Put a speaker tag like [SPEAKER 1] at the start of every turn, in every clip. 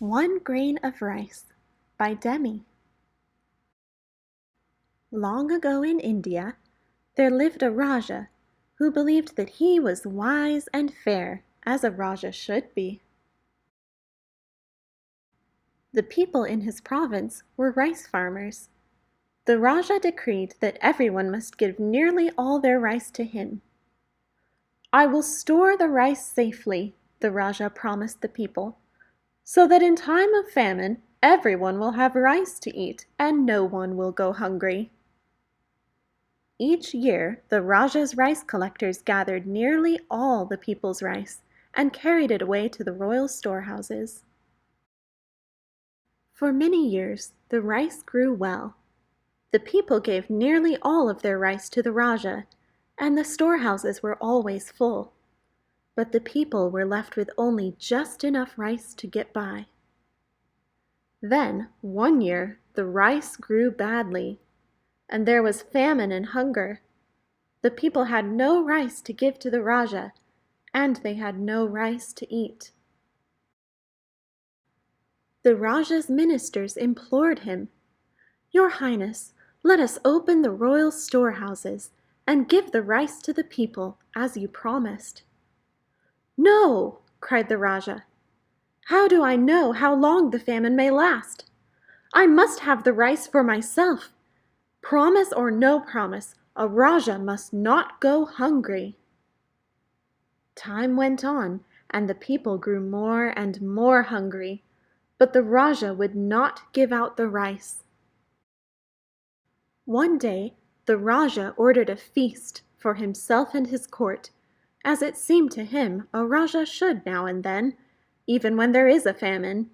[SPEAKER 1] One Grain of Rice by Demi. Long ago in India, there lived a Raja who believed that he was wise and fair, as a Raja should be. The people in his province were rice farmers. The Raja decreed that everyone must give nearly all their rice to him. "I will store the rice safely," the Raja promised the people, "so that in time of famine everyone will have rice to eat and no one will go hungry." Each year the Raja's rice collectors gathered nearly all the people's rice and carried it away to the royal storehouses. For many years the rice grew well. The people gave nearly all of their rice to the Raja, and the storehouses were always full. But the people were left with only just enough rice to get by. Then, one year, the rice grew badly, and there was famine and hunger. The people had no rice to give to the Raja, and they had no rice to eat. The Raja's ministers implored him, "Your Highness, let us open the royal storehouses and give the rice to the people, as you promised." "No!" cried the Raja. "How do I know how long the famine may last? I must have the rice for myself. Promise or no promise, a Raja must not go hungry." Time went on, and the people grew more and more hungry, but the Raja would not give out the rice. One day, the Raja ordered a feast for himself and his court, as it seemed to him a Raja should now and then, even when there is a famine.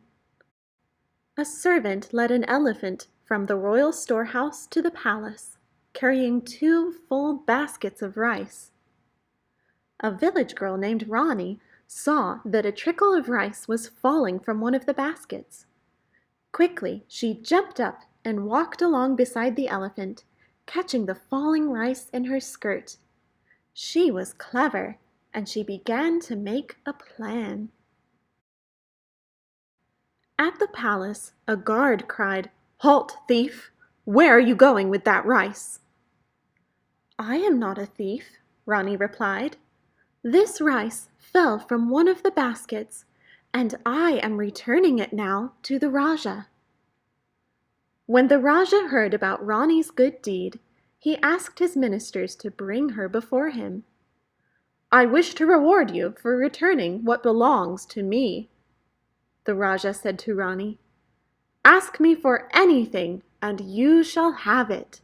[SPEAKER 1] A servant led an elephant from the royal storehouse to the palace, carrying 2 full baskets of rice. A village girl named Rani saw that a trickle of rice was falling from one of the baskets. Quickly, she jumped up and walked along beside the elephant, catching the falling rice in her skirt. She was clever, and she began to make a plan. At the palace, a guard cried, "Halt, thief! Where are you going with that rice?" "I am not a thief," Rani replied. "This rice fell from one of the baskets, and I am returning it now to the Raja." When the Raja heard about Rani's good deed, he asked his ministers to bring her before him. "I wish to reward you for returning what belongs to me," the Raja said to Rani. "Ask me for anything, and you shall have it."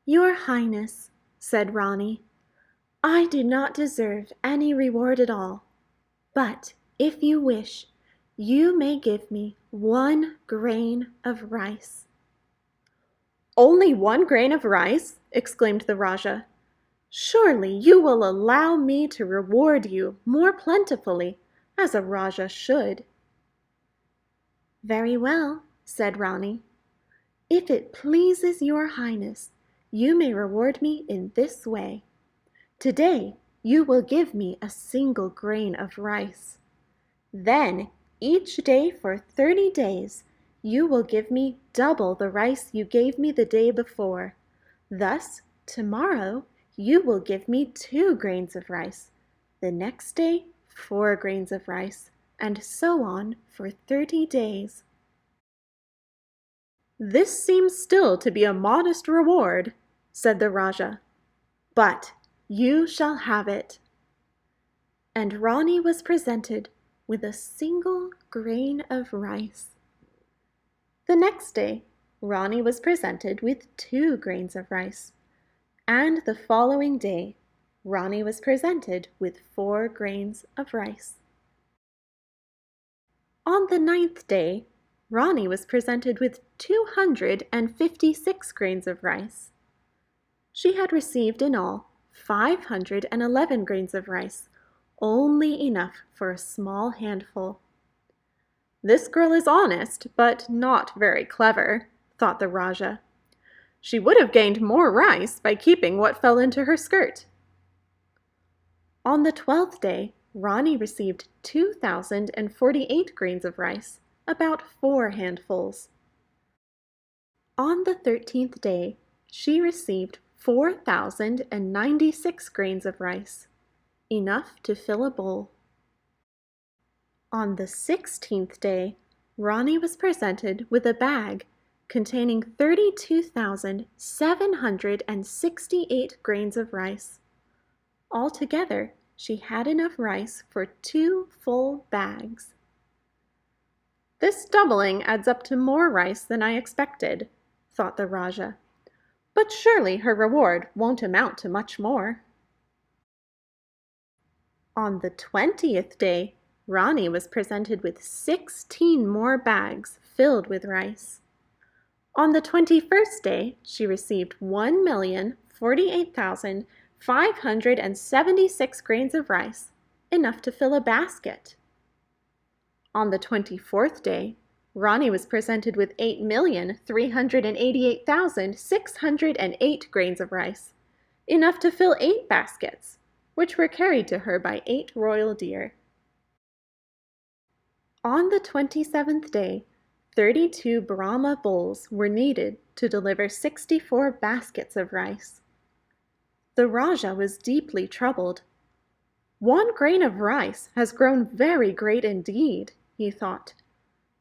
[SPEAKER 1] "Your Highness," said Rani, "I do not deserve any reward at all, but if you wish, you may give me 1 grain of rice." "Only 1 grain of rice?" exclaimed the Raja. "Surely you will allow me to reward you more plentifully, as a Raja should." "Very well," said Rani. "If it pleases your Highness, you may reward me in this way. Today you will give me a single grain of rice. Then, each day for 30 days, you will give me double the rice you gave me the day before. Thus, tomorrow you will give me 2 grains of rice, the next day 4 grains of rice, and so on for 30 days. "This seems still to be a modest reward," said the Raja, "but you shall have it." And Rani was presented with a single grain of rice. The next day, Rani was presented with 2 grains of rice, and the following day, Rani was presented with 4 grains of rice. On the 9th day, Rani was presented with 256 grains of rice. She had received in all 511 grains of rice, only enough for a small handful. "This girl is honest, but not very clever," thought the Raja. "She would have gained more rice by keeping what fell into her skirt." On the 12th day, Ronnie received 2,048 grains of rice, about 4 handfuls. On the 13th day, she received 4,096 grains of rice, enough to fill a bowl. On the 16th day, Ronnie was presented with a bag containing 32,768 grains of rice. Altogether, she had enough rice for 2 full bags. "This doubling adds up to more rice than I expected," thought the Rajah. "But surely her reward won't amount to much more." On the 20th day, Ronnie was presented with 16 more bags filled with rice. On the 21st day, she received 1,048,576 grains of rice, enough to fill a basket. On the 24th day, Ronnie was presented with 8,388,608 grains of rice, enough to fill 8 baskets, which were carried to her by 8 royal deer. On the 27th day, 32 Brahma bowls were needed to deliver 64 baskets of rice. The Rajah was deeply troubled. "1 grain of rice has grown very great indeed," he thought.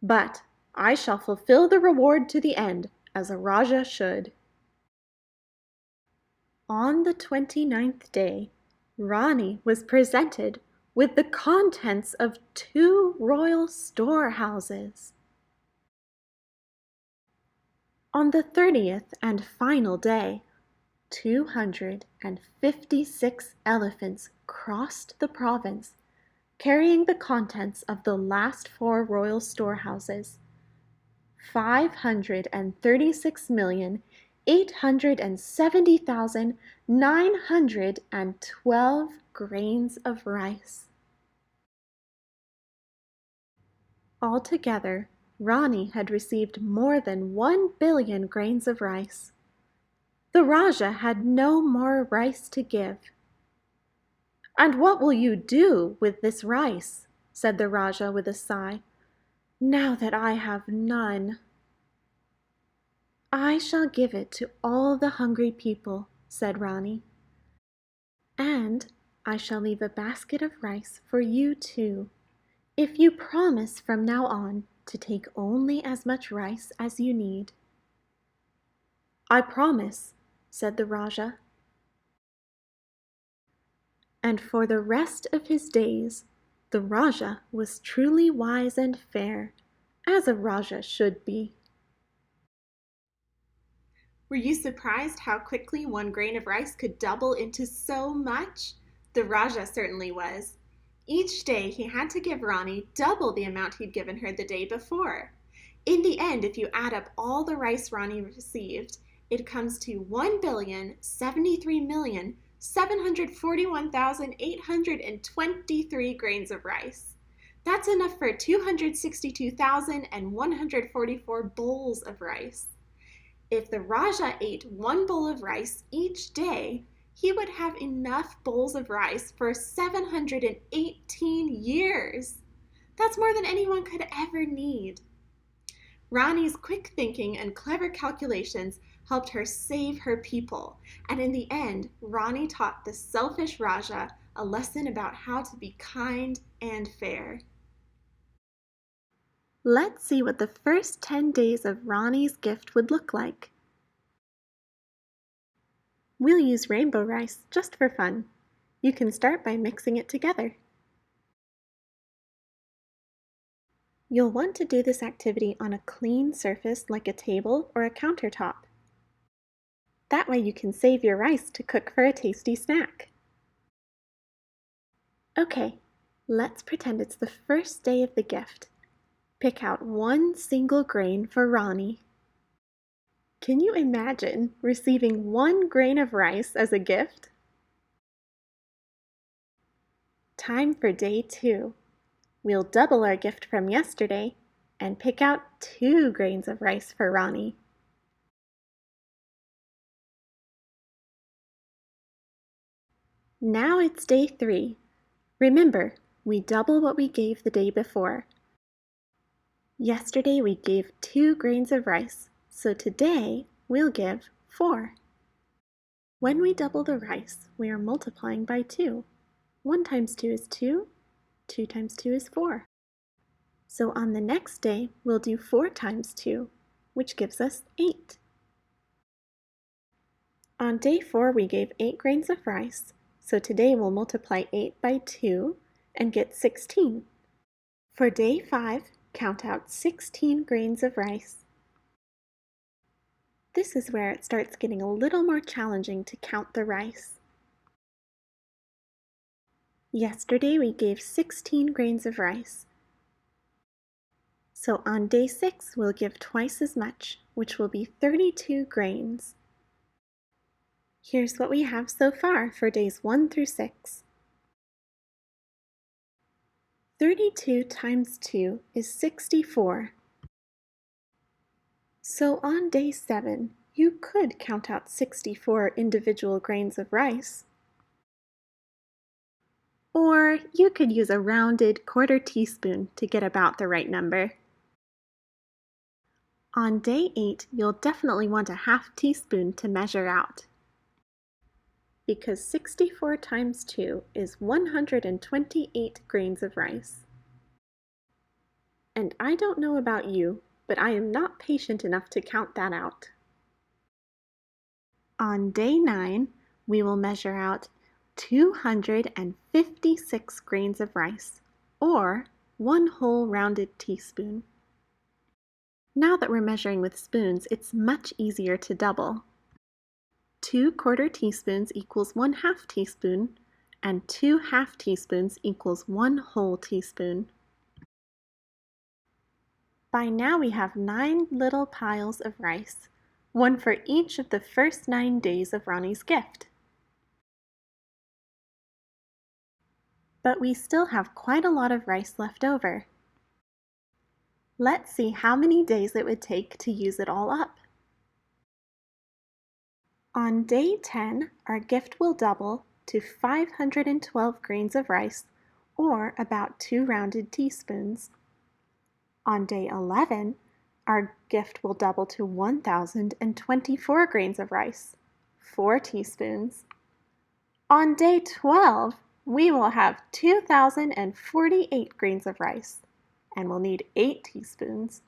[SPEAKER 1] "But I shall fulfill the reward to the end, as a Rajah should." On the 29th day, Ronnie was presented with the contents of 2 royal storehouses. On the 30th and final day, 256 elephants crossed the province, carrying the contents of the last 4 royal storehouses, 536,870,912 grains of rice. Altogether, Ronnie had received more than 1 billion grains of rice. The Rajah had no more rice to give. "And what will you do with this rice?" said the Rajah with a sigh, "now that I have none?" "I shall give it to all the hungry people," said Ronnie. "And I shall leave a basket of rice for you too, if you promise from now on to take only as much rice as you need." "I promise," said the Rajah. And for the rest of his days, the Rajah was truly wise and fair, as a Rajah should be. Were you surprised how quickly 1 grain of rice could double into so much? The Rajah certainly was. Each day he had to give Ronnie double the amount he'd given her the day before. In the end, if you add up all the rice Ronnie received, it comes to 1,073,741,823 grains of rice. That's enough for 262,144 bowls of rice. If the Rajah ate 1 bowl of rice each day, he would have enough bowls of rice for 718 years. That's more than anyone could ever need. Ronnie's quick thinking and clever calculations helped her save her people, and in the end, Ronnie taught the selfish Rajah a lesson about how to be kind and fair. Let's see what the first 10 days of Ronnie's gift would look like. We'll use rainbow rice just for fun. You can start by mixing it together. You'll want to do this activity on a clean surface like a table or a countertop. That way you can save your rice to cook for a tasty snack. Okay, let's pretend it's the first day of the gift. Pick out 1 single grain for Ronnie. Can you imagine receiving 1 grain of rice as a gift? Time for day 2. We'll double our gift from yesterday and pick out 2 grains of rice for Ronnie. Now it's day 3. Remember, we double what we gave the day before. Yesterday we gave 2 grains of rice, so today we'll give 4. When we double the rice, we are multiplying by 2. 1 times 2 is 2, 2 times 2 is 4. So on the next day, we'll do 4 times 2, which gives us 8. On day 4, we gave 8 grains of rice, so today we'll multiply 8 by 2 and get 16. For day 5, count out 16 grains of rice. This is where it starts getting a little more challenging to count the rice. Yesterday we gave 16 grains of rice. So on day 6 we'll give twice as much, which will be 32 grains. Here's what we have so far for days 1 through 6. 32 times 2 is 64. So on day 7, you could count out 64 individual grains of rice. Or you could use a rounded quarter teaspoon to get about the right number. On day 8, you'll definitely want a half teaspoon to measure out, because 64 times 2 is 128 grains of rice. And I don't know about you, but I am not patient enough to count that out. On day 9, we will measure out 256 grains of rice, or 1 whole rounded teaspoon. Now that we're measuring with spoons, it's much easier to double. 2 quarter teaspoons equals 1/2 teaspoon, and 2 half teaspoons equals 1 whole teaspoon. By now we have 9 little piles of rice, 1 for each of the first 9 days of Ronnie's gift. But we still have quite a lot of rice left over. Let's see how many days it would take to use it all up. On day 10, our gift will double to 512 grains of rice, or about 2 rounded teaspoons. On day 11, our gift will double to 1,024 grains of rice, 4 teaspoons. On day 12, we will have 2,048 grains of rice, and we'll need 8 teaspoons.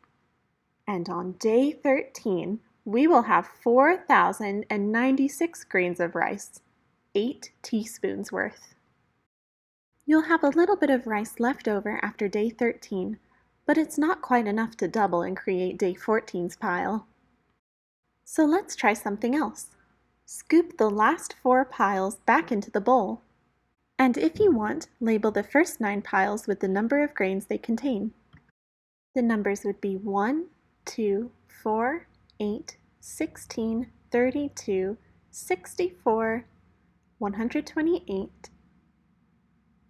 [SPEAKER 1] And on day 13, we will have 4,096 grains of rice, 8 teaspoons worth. You'll have a little bit of rice left over after day 13, but it's not quite enough to double and create day 14's pile. So let's try something else. Scoop the last 4 piles back into the bowl. And if you want, label the first 9 piles with the number of grains they contain. The numbers would be 1, 2, 4, 8, 16, 32, 64, 128,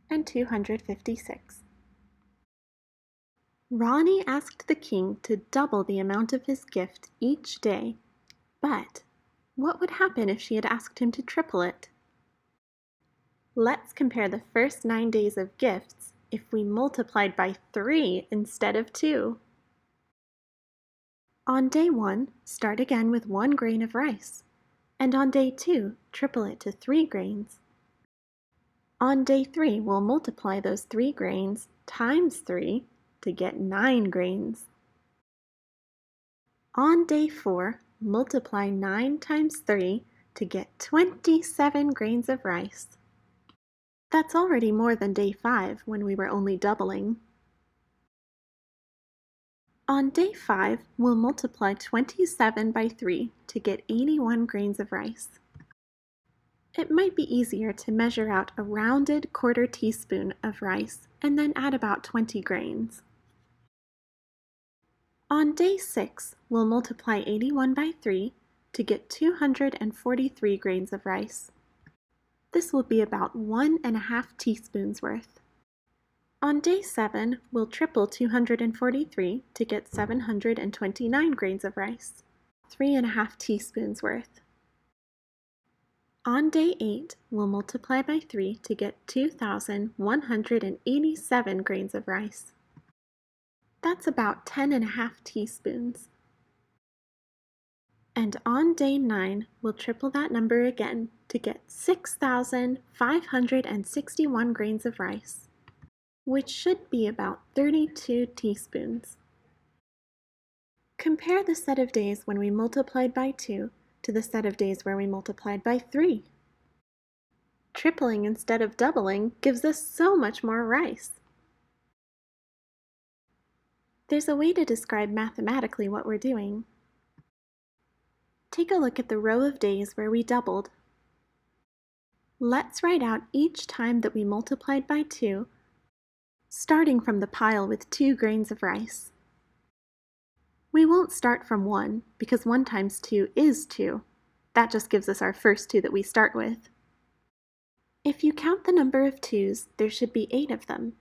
[SPEAKER 1] and 256. Ronnie asked the king to double the amount of his gift each day, but what would happen if she had asked him to triple it? Let's compare the first 9 days of gifts if we multiplied by 3 instead of 2. On day 1, start again with 1 grain of rice, and on day 2, triple it to 3 grains. On day 3, we'll multiply those 3 grains times 3 to get 9 grains. On day 4, multiply 9 times 3 to get 27 grains of rice. That's already more than day 5 when we were only doubling. On day 5, we'll multiply 27 by 3 to get 81 grains of rice. It might be easier to measure out a rounded quarter teaspoon of rice and then add about 20 grains. On day 6, we'll multiply 81 by 3 to get 243 grains of rice. This will be about 1½ teaspoons worth. On day 7, we'll triple 243 to get 729 grains of rice, 3½ teaspoons worth. On day 8, we'll multiply by 3 to get 2,187 grains of rice. That's about 10½ teaspoons. And on day 9, we'll triple that number again to get 6,561 grains of rice, which should be about 32 teaspoons. Compare the set of days when we multiplied by 2 to the set of days where we multiplied by 3. Tripling instead of doubling gives us so much more rice. There's a way to describe mathematically what we're doing. Take a look at the row of days where we doubled. Let's write out each time that we multiplied by 2, starting from the pile with 2 grains of rice. We won't start from 1 because 1 times 2 is 2. That just gives us our first 2 that we start with. If you count the number of 2's, there should be 8 of them.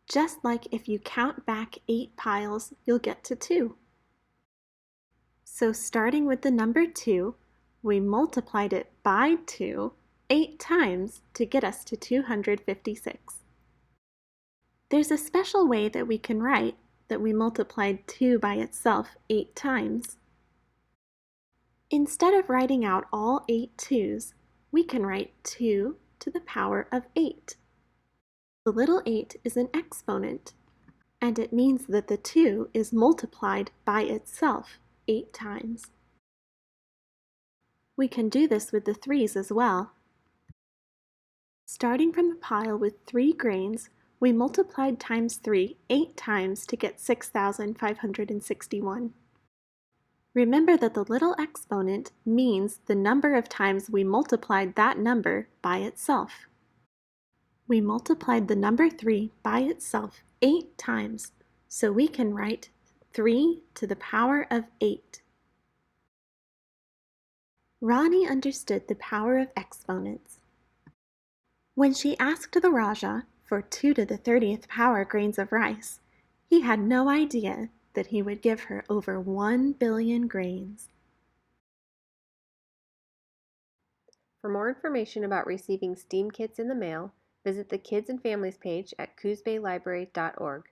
[SPEAKER 1] Just like if you count back 8 piles, you'll get to 2. So starting with the number 2, we multiplied it by 2 8 times to get us to 256. There's a special way that we can write that we multiplied 2 by itself 8 times. Instead of writing out all 8 2's, we can write 2 to the power of 8. The little 8 is an exponent, and it means that the 2 is multiplied by itself 8 times. We can do this with the 3's as well. Starting from the pile with 3 grains, we multiplied times 3 8 times to get 6,561. Remember that the little exponent means the number of times we multiplied that number by itself. We multiplied the number 3 by itself 8 times, so we can write 3 to the power of 8. Ronnie understood the power of exponents. When she asked the Raja for 2 to the 30th power grains of rice, he had no idea that he would give her over 1 billion grains.
[SPEAKER 2] For more information about receiving STEAM kits in the mail, visit the Kids and Families page at coosbaylibrary.org.